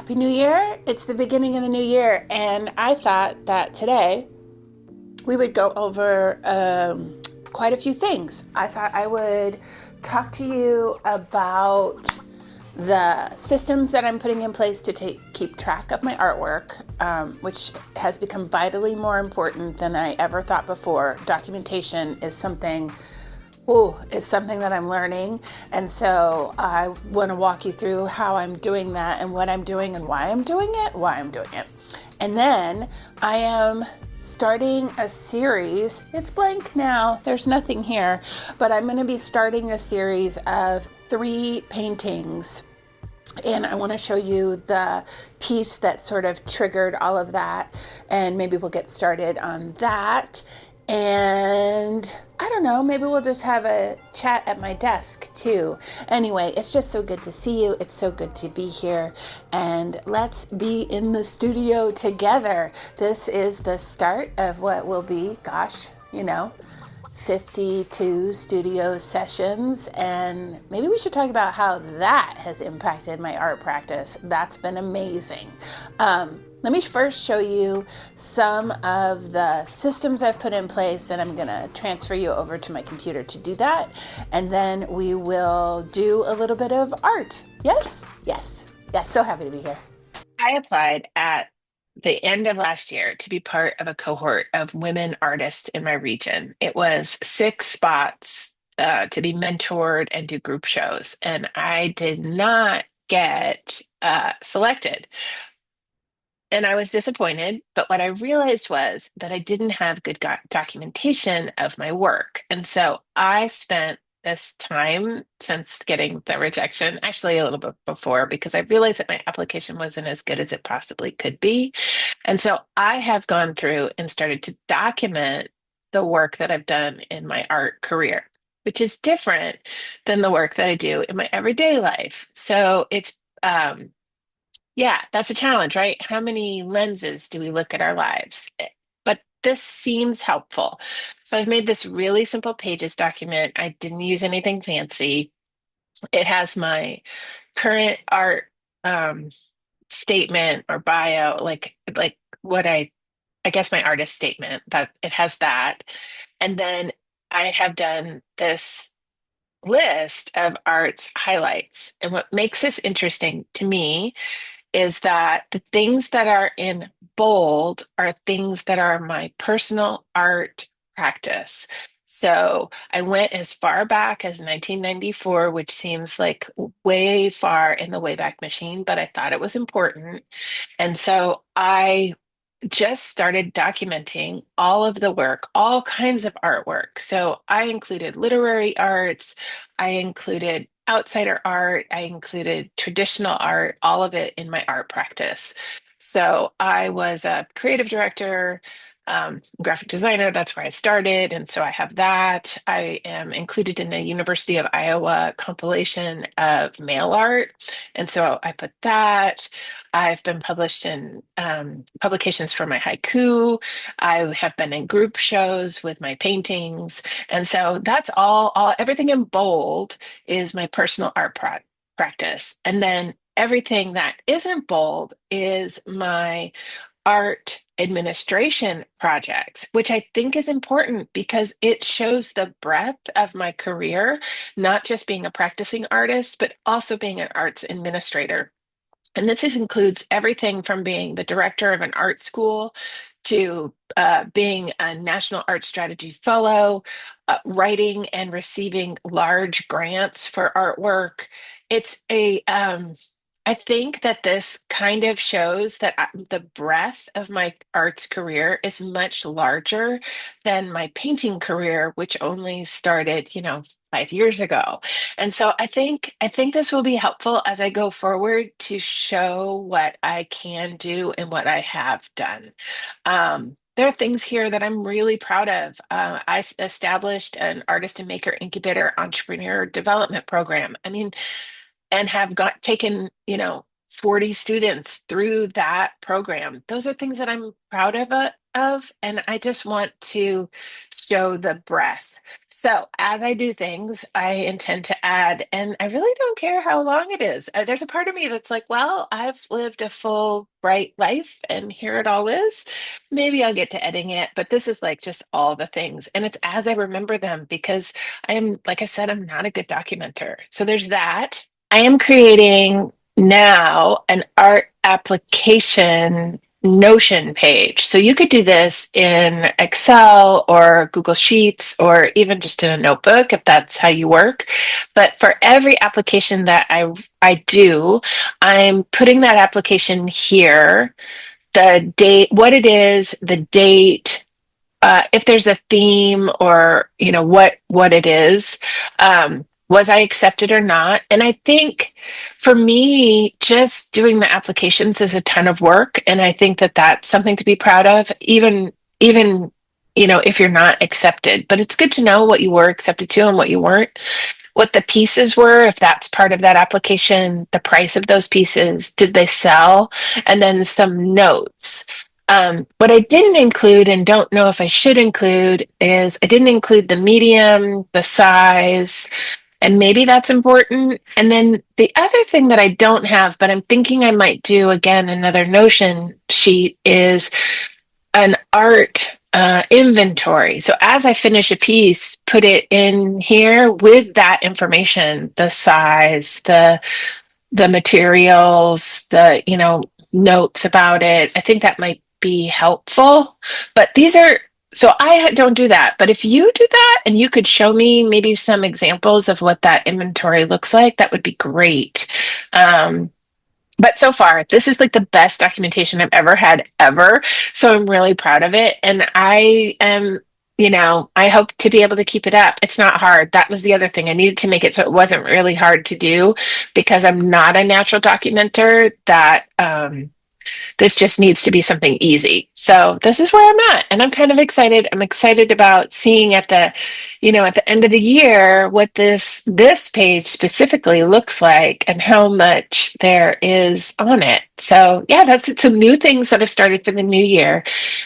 Happy New Year. It's the beginning of the new year, and I thought that today we would go over quite a few things. I thought I would talk to you about the systems that I'm putting in place to keep track of my artwork, which has become vitally more important than I ever thought before. Documentation is something. Oh, it's something that I'm learning. And so I want to walk you through how I'm doing that and what I'm doing and why I'm doing it. And then I am starting a series. It's blank now, there's nothing here, but I'm going to be starting a series of 3 paintings. And I want to show you the piece that sort of triggered all of that. And maybe we'll get started on that. And I don't know, maybe we'll just have a chat at my desk too. Anyway, it's just so good to see you. It's so good to be here. And let's be in the studio together. This is the start of what will be, 52 studio sessions, and maybe we should talk about how that has impacted my art practice. That's been amazing. Let me first show you some of the systems I've put in place, and I'm going to transfer you over to my computer to do that, and then we will do a little bit of art. Yes, yes, yes, so happy to be here. I applied at the end of last year to be part of a cohort of women artists in my region. It was 6 spots to be mentored and do group shows, and I did not get selected. And I was disappointed, but what I realized was that I didn't have good documentation of my work. And so I spent this time since getting the rejection, actually a little bit before, because I realized that my application wasn't as good as it possibly could be. And so I have gone through and started to document the work that I've done in my art career, which is different than the work that I do in my everyday life. So yeah, that's a challenge, right? How many lenses do we look at our lives? But this seems helpful. So I've made this really simple pages document. I didn't use anything fancy. It has my current art statement or bio, like what I guess my artist statement, that it has that. And then I have done this list of arts highlights. And what makes this interesting to me is that the things that are in bold are things that are my personal art practice. So I went as far back as 1994, which seems like way far in the Wayback Machine, but I thought it was important. And so I just started documenting all of the work, all kinds of artwork. So I included literary arts, I included outsider art, I included traditional art, all of it in my art practice. So I was a creative director, graphic designer. That's where I started. And so I have that. I am included in the University of Iowa compilation of mail art. And so I put that. I've been published in publications for my haiku. I have been in group shows with my paintings. And so that's everything in bold is my personal art practice. And then everything that isn't bold is my art administration projects, which I think is important because it shows the breadth of my career, not just being a practicing artist, but also being an arts administrator. And this includes everything from being the director of an art school to being a National Art Strategy Fellow, writing and receiving large grants for artwork. I think that this kind of shows that the breadth of my arts career is much larger than my painting career, which only started, 5 years ago. And so I think this will be helpful as I go forward to show what I can do and what I have done. There are things here that I'm really proud of. Established an artist and maker incubator entrepreneur development program. I mean, and have got taken, 40 students through that program. Those are things that I'm proud of, and I just want to show the breadth. So as I do things, I intend to add, and I really don't care how long it is. There's a part of me that's like, well, I've lived a full, bright life, and here it all is. Maybe I'll get to editing it, but this is like just all the things, and it's as I remember them because I am, like I said, I'm not a good documenter. So there's that. I am creating now an art application Notion page. So you could do this in Excel or Google Sheets or even just in a notebook if that's how you work. But for every application that I do, I'm putting that application here, the date, what it is, the date, if there's a theme or what it is, was I accepted or not? And I think for me, just doing the applications is a ton of work, and I think that that's something to be proud of, even if you're not accepted. But it's good to know what you were accepted to and what you weren't, what the pieces were, if that's part of that application, the price of those pieces, did they sell, and then some notes. What I didn't include and don't know if I should include is I didn't include the medium, the size, and maybe that's important. And then the other thing that I don't have, but I'm thinking I might do again, another Notion sheet, is an art inventory. So as I finish a piece, put it in here with that information, the size, the materials, the notes about it. I think that might be helpful. But these are, so I don't do that. But if you do that and you could show me maybe some examples of what that inventory looks like, that would be great. But so far, this is like the best documentation I've ever had ever. So I'm really proud of it. And I hope to be able to keep it up. It's not hard. That was the other thing. I needed to make it so it wasn't really hard to do because I'm not a natural documenter that this just needs to be something easy. So this is where I'm at, and I'm kind of excited. I'm excited about seeing at the end of the year what this page specifically looks like and how much there is on it. So yeah, that's some new things that I've started for the new year.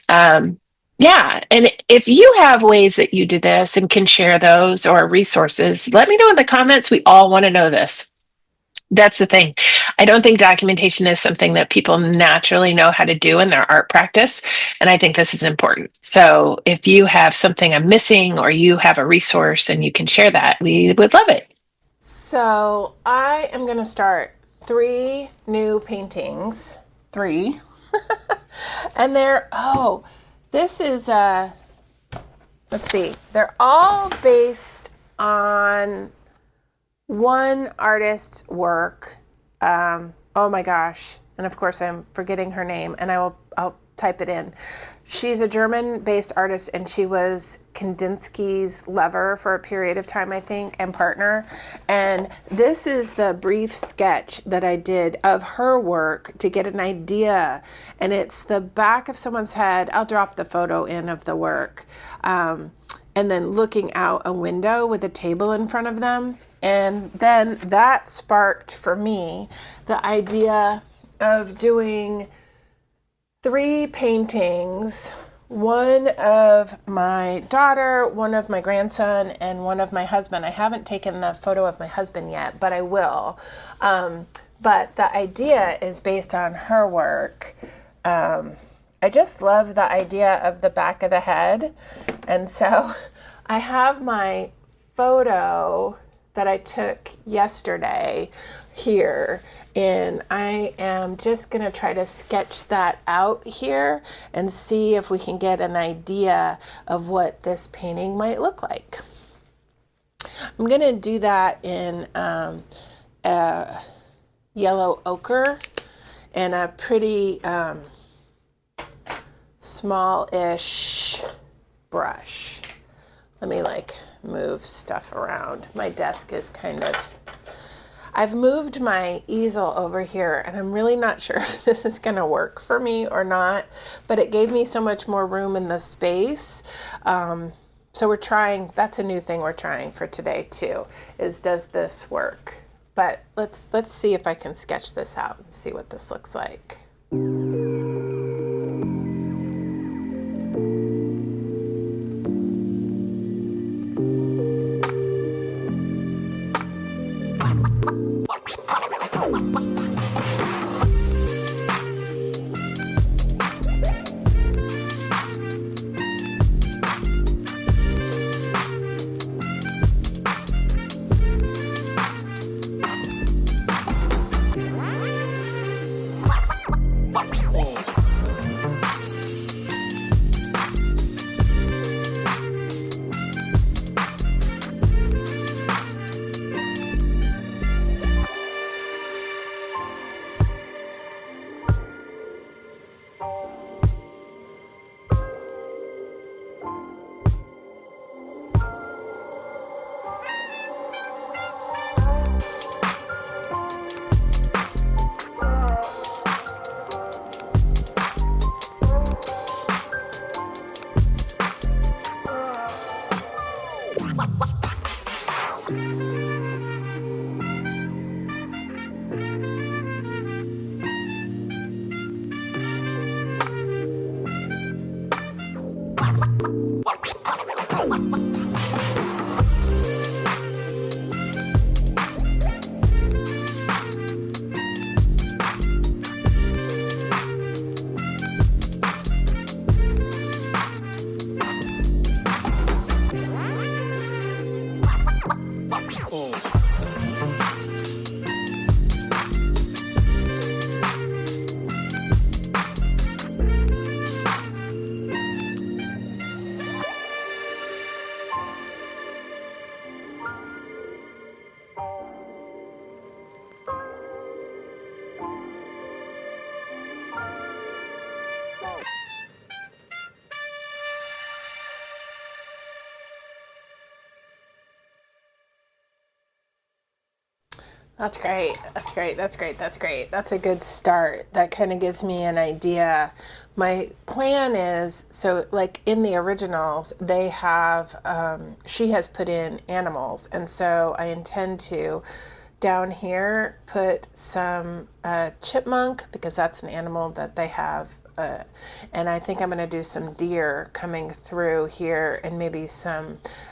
Yeah, and if you have ways that you do this and can share those or resources, let me know in the comments. We all want to know this. That's the thing. I don't think documentation is something that people naturally know how to do in their art practice. And I think this is important. So if you have something I'm missing or you have a resource and you can share that, we would love it. So I am going to start 3 new paintings. 3. And this is, let's see, they're all based on one artist's work. Oh my gosh. And of course I'm forgetting her name, and I'll type it in. She's a German-based artist, and she was Kandinsky's lover for a period of time, I think, and partner. And this is the brief sketch that I did of her work to get an idea. And it's the back of someone's head. I'll drop the photo in of the work. And then looking out a window with a table in front of them. And then that sparked for me the idea of doing 3 paintings, one of my daughter, one of my grandson, and one of my husband. I haven't taken the photo of my husband yet, but I will. But the idea is based on her work. I just love the idea of the back of the head. And so I have my photo that I took yesterday here, and I am just going to try to sketch that out here and see if we can get an idea of what this painting might look like. I'm going to do that in yellow ochre and a pretty small-ish brush. Let me move stuff around. My desk is I've moved my easel over here, and I'm really not sure if this is going to work for me or not, but it gave me so much more room in the space. So we're trying, that's a new thing we're trying for today too, is does this work? But let's see if I can sketch this out and see what this looks like. That's great. That's great. That's great. That's great. That's a good start. That kind of gives me an idea. My plan is so, like in the originals, they have, she has put in animals. And so I intend to down here put some chipmunk because that's an animal that they have. And I think I'm going to do some deer coming through here and maybe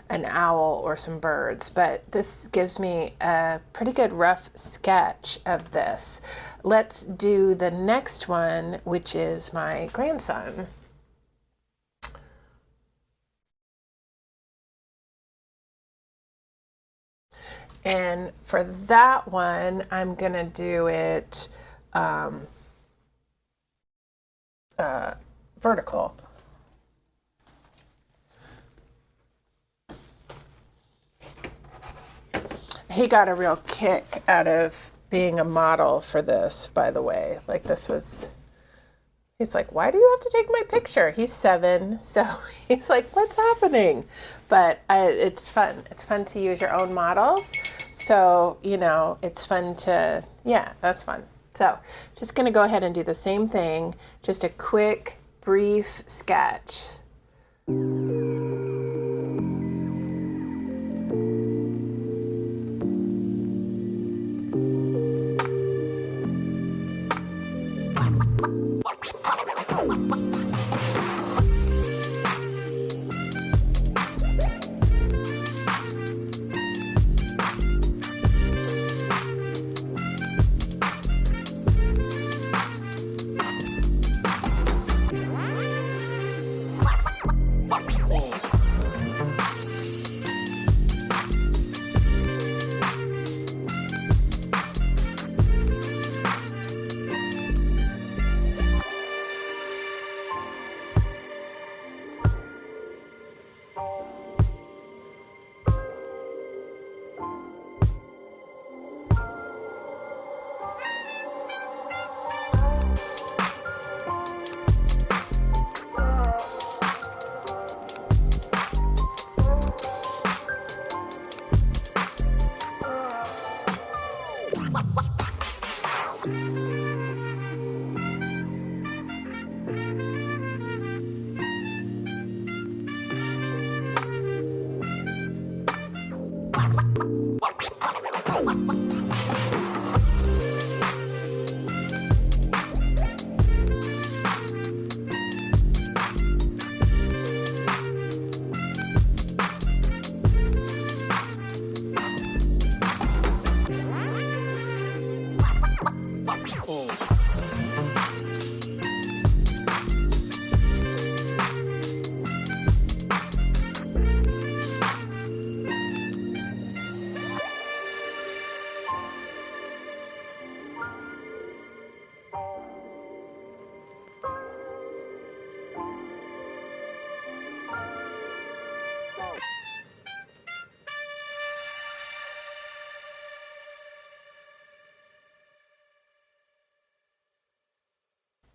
an owl or some birds. But this gives me a pretty good rough sketch of this. Let's do the next one, which is my grandson. And for that one, I'm going to do it vertical. He got a real kick out of being a model for this, by the way. Like he's like, why do you have to take my picture? He's 7, so he's like, what's happening? But it's fun. It's fun to use your own models. So, it's fun to, yeah, that's fun. So just going to go ahead and do the same thing, just a quick, brief sketch.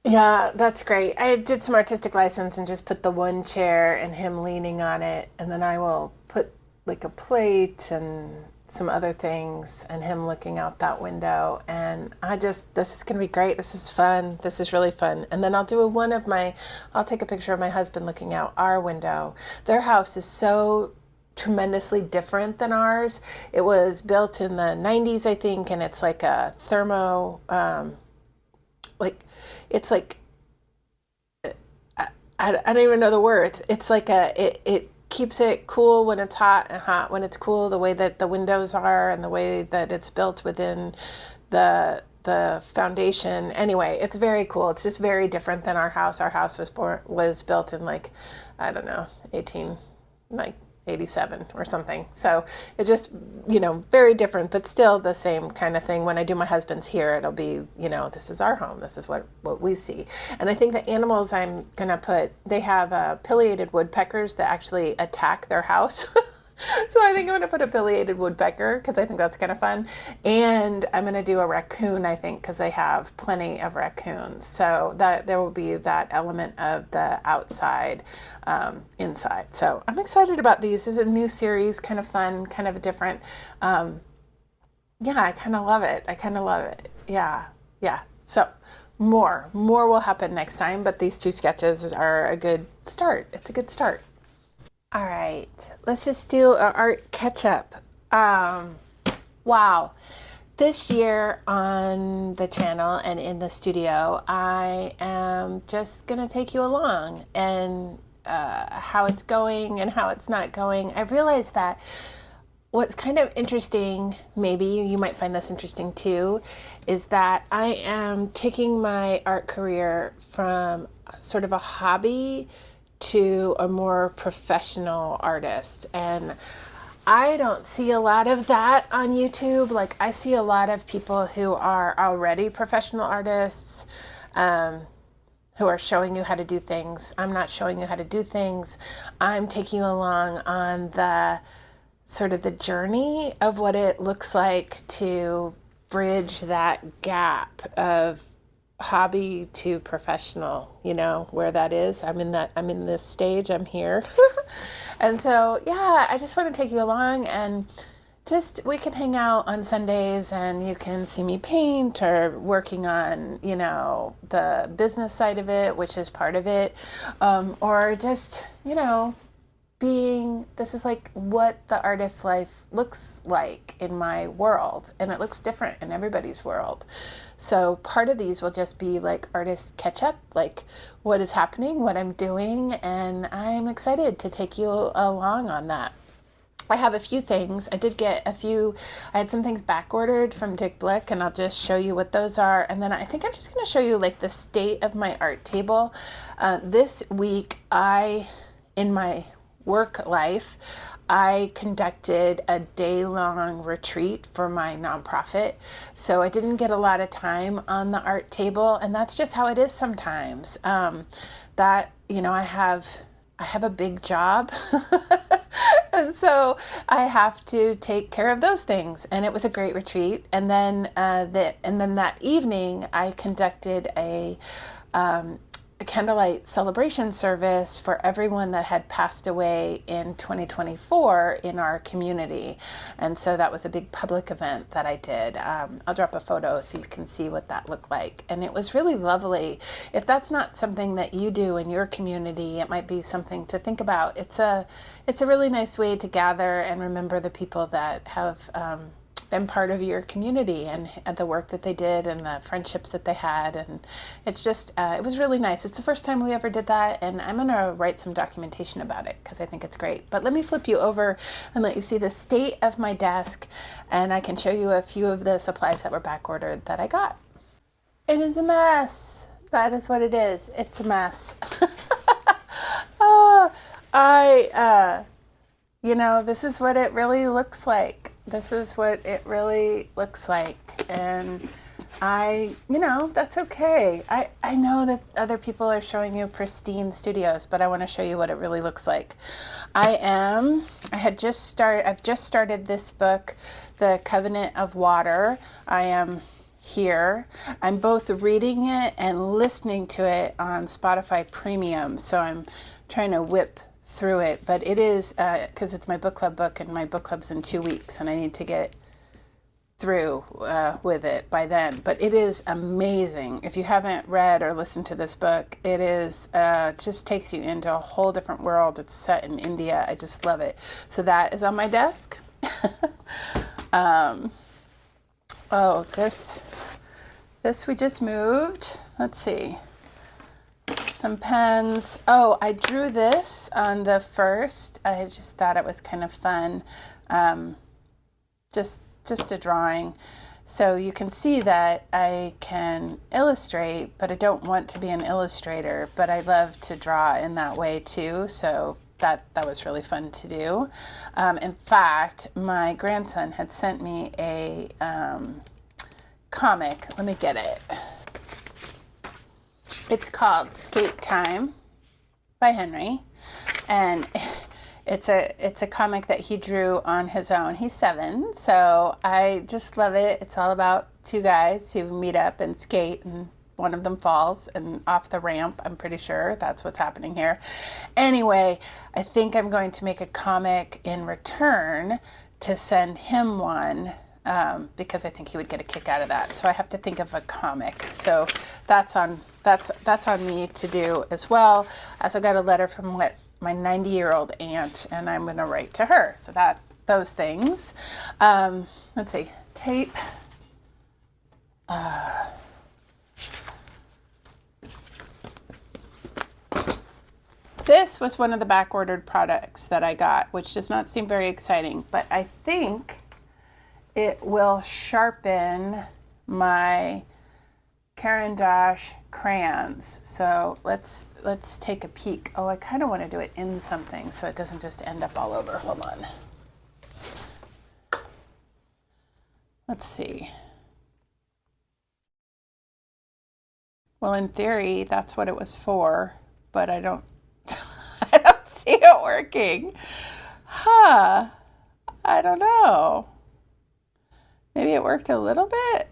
Yeah, that's great. I did some artistic license and just put the one chair and him leaning on it, and then I will put like a plate and some other things and him looking out that window. And this is going to be great. This is fun. This is really fun. And then I'll take a picture of my husband looking out our window. Their house is so tremendously different than ours. It was built in the 90s, I think, and it's like a like it's like I don't even know the words. It's like it keeps it cool when it's hot and hot when it's cool. The way that the windows are and the way that it's built within the foundation. Anyway, it's very cool. It's just very different than our house. Our house was built in like I don't know 18 like 87 or something. So it's just, very different, but still the same kind of thing. When I do my husband's here, it'll be, this is our home. This is what we see. And I think the animals I'm going to they have pileated woodpeckers that actually attack their house. So I think I'm going to put a pileated woodpecker because I think that's kind of fun. And I'm going to do a raccoon, I think, because they have plenty of raccoons. So that there will be that element of the outside, inside. So I'm excited about these. This is a new series, kind of fun, kind of different. Yeah, I kind of love it. I kind of love it. Yeah, yeah. So more will happen next time, but these two sketches are a good start. It's a good start. All right, let's just do art catch up. Wow. This year on the channel and in the studio, I am just going to take you along and how it's going and how it's not going. I realized that what's kind of interesting, maybe you might find this interesting too, is that I am taking my art career from sort of a hobby to a more professional artist. And I don't see a lot of that on YouTube. Like, I see a lot of people who are already professional artists, who are showing you how to do things. I'm not showing you how to do things. I'm taking you along on the sort of the journey of what it looks like to bridge that gap of hobby to professional, where that is. I'm in this stage, I'm here. And so, yeah, I just want to take you along and just we can hang out on Sundays and you can see me paint or working on, the business side of it, which is part of it, or just, this is like what the artist's life looks like in my world, and it looks different in everybody's world. So part of these will just be like artist catch up, like what is happening, what I'm doing, and I'm excited to take you along on that. I have a few things. I had some things back ordered from Blick, and I'll just show you what those are. And then I think I'm just going to show you like the state of my art table. This week, in my work life, I conducted a day-long retreat for my nonprofit. So I didn't get a lot of time on the art table, and that's just how it is sometimes. I have a big job. And so I have to take care of those things. And it was a great retreat. And then that evening I conducted a candlelight celebration service for everyone that had passed away in 2024 in our community. And so that was a big public event that I did. I'll drop a photo so you can see what that looked like. And it was really lovely. If that's not something that you do in your community, it might be something to think about. It's a really nice way to gather and remember the people that have been part of your community and the work that they did and the friendships that they had. And it's just, it was really nice. It's the first time we ever did that, and I'm going to write some documentation about it because I think it's great. But let me flip you over and let you see the state of my desk, and I can show you a few of the supplies that were back ordered that I got. It is a mess. That is what it is. It's a mess. Oh, this is what it really looks like. This is what it really looks like. And that's okay. I know that other people are showing you pristine studios, but I want to show you what it really looks like. I've just started this book, The Covenant of Water. I am here. I'm both reading it and listening to it on Spotify Premium, so I'm trying to whip through it. But it is because it's my book club book, and my book club's in 2 weeks, and I need to get through with it by then. But it is amazing. If you haven't read or listened to this book, it is just takes you into a whole different world. It's set in India. I just love it. So that is on my desk. Oh, this we just moved. Let's see. Some pens. Oh, I drew this on the first. I just thought it was kind of fun. Just a drawing. So you can see that I can illustrate, but I don't want to be an illustrator, but I love to draw in that way too. So that was really fun to do. In fact, my grandson had sent me a comic. Let me get it. It's called Skate Time by Henry, and it's a comic that he drew on his own. He's 7, so I just love it. It's all about two guys who meet up and skate, and one of them falls and off the ramp. I'm pretty sure that's what's happening here. Anyway, I think I'm going to make a comic in return to send him one, because I think he would get a kick out of that. So I have to think of a comic. So that's on me to do as well. I also got a letter from my 90-year-old aunt, and I'm going to write to her. So those things. Let's see, tape. This was one of the back-ordered products that I got, which does not seem very exciting, but I think it will sharpen my Caran d'Ache crayons. So let's take a peek. Oh, I kind of want to do it in something so it doesn't just end up all over. Hold on. Let's see. Well, in theory, that's what it was for, but I don't I don't see it working. Huh. I don't know. Maybe it worked a little bit.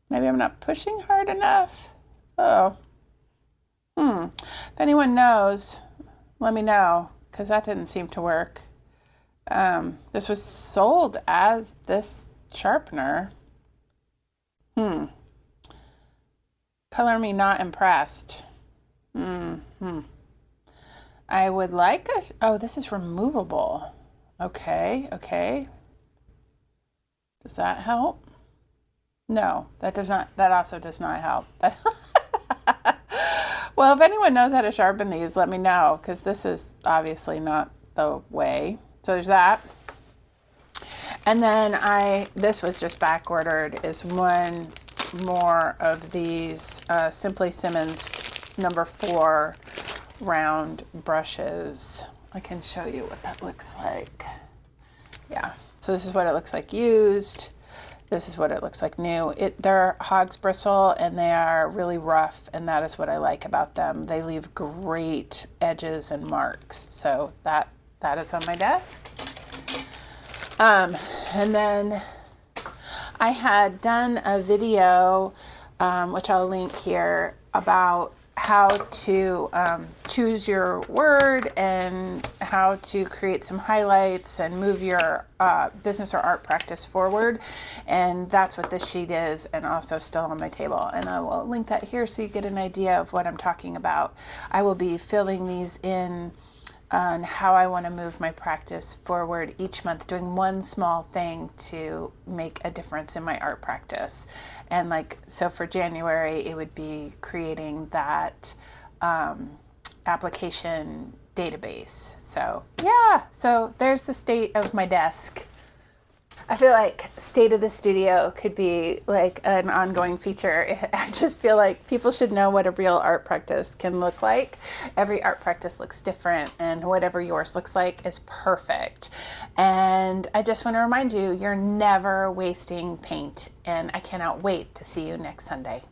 Maybe I'm not pushing hard enough. Oh. If anyone knows, let me know, because that didn't seem to work. This was sold as this sharpener. Color me not impressed. I would like a... Oh, this is removable. Okay. Does that help? No, that does not. That also does not help. Well, if anyone knows how to sharpen these, let me know, because this is obviously not the way. So there's that. And then this was just back ordered, is one more of these Simply Simmons number 4 round brushes. I can show you what that looks like. Yeah, so this is what it looks like used. This is what it looks like new. They're hog's bristle, and they are really rough, and that is what I like about them. They leave great edges and marks. So that is on my desk. And then I had done a video, which I'll link here, about how to choose your word and how to create some highlights and move your business or art practice forward. And that's what this sheet is, and also still on my table. And I will link that here so you get an idea of what I'm talking about. I will be filling these in on how I want to move my practice forward each month, doing one small thing to make a difference in my art practice. And so for January, it would be creating that application database. So yeah, so there's the state of my desk. I feel like state of the studio could be like an ongoing feature. I just feel like people should know what a real art practice can look like. Every art practice looks different, and whatever yours looks like is perfect. And I just want to remind you, you're never wasting paint, and I cannot wait to see you next Sunday.